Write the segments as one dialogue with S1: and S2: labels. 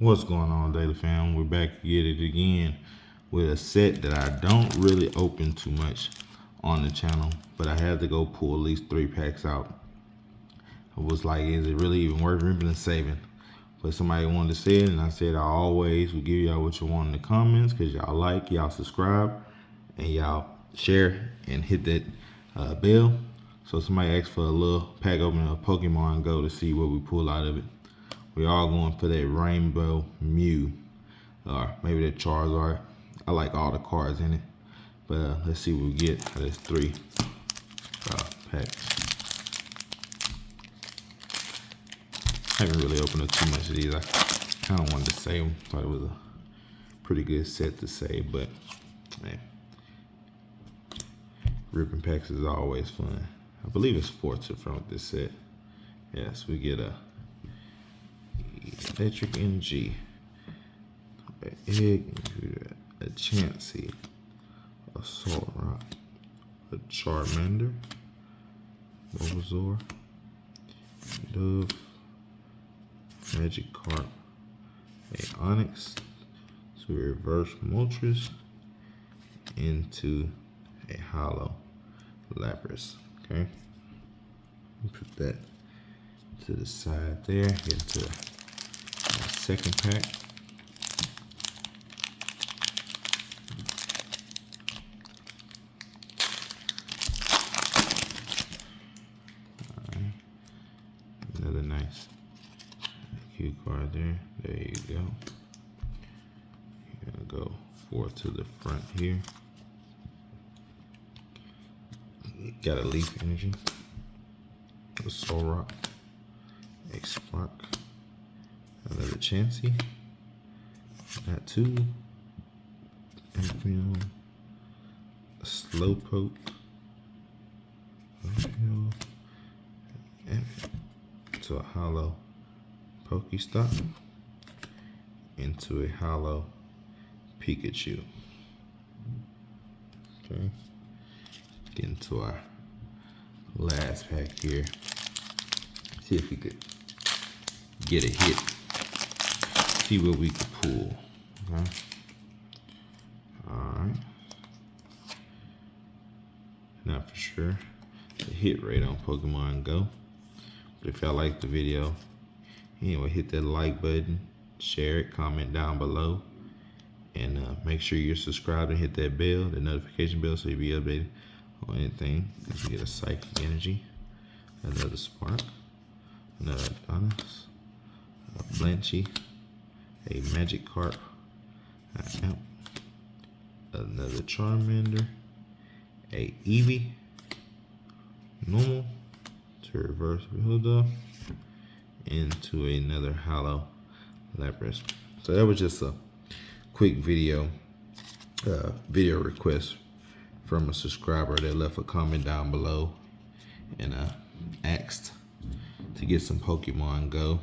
S1: What's going on, Daily Fam? We're back at it again with a set that I don't really open too much on the channel, but I had to go pull at least 3 packs out. I was like, is it really even worth ripping and saving? But somebody wanted to say it, and I said I always will give y'all what you want in the comments, because y'all like, y'all subscribe, and y'all share and hit that bell. So somebody asked for a little pack opening of Pokemon Go to see what we pull out of it. We all going for that Rainbow Mew, or maybe that Charizard. I like all the cards in it, but let's see what we get out of this 3 packs. I haven't really opened up too much of these. I kind of wanted to save them. Thought it was a pretty good set to save, but man, ripping packs is always fun. I believe it's 4 to front this set. Yes, we get a Electric Energy, an Egg, a Chansey, a Salt Rock, a Charmander, Bulbasaur, Dove, Magikarp, a Onyx, to a Reverse Moltres, into a Hollow Lapras. Okay, put that to the side there. Get to the second pack. Alright. Another nice cue card there. There you go. You're gonna go 4 to the front here. Got a Leaf Energy, a Solrock, a Spark, another Chansey, got 2, a Slowpoke, into a Hollow Pokestop, into a Hollow Pikachu. Okay, get into our last pack here. See if we could get a hit. See what we could pull. Okay. Alright. Not for sure the hit rate on Pokemon Go. But if y'all like the video, anyway, hit that like button, share it, comment down below, and make sure you're subscribed and hit that bell, the notification bell, so you'll be updated on anything. You get a Psychic Energy, another Spark, another Adonis, a Blanchy, a Magikarp, an Amp, another Charmander, a Eevee, normal, to reverse Builder, into another Hollow Lapras. So that was just a quick video request from a subscriber that left a comment down below and asked to get some Pokemon Go.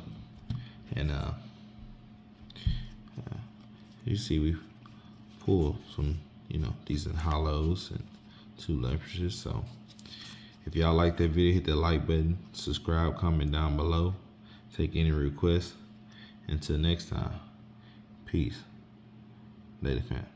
S1: And you see we pulled some, decent hollows and 2 Laprases. So if y'all like that video, hit that like button, subscribe, comment down below, take any requests. Until next time, peace. Later, fam.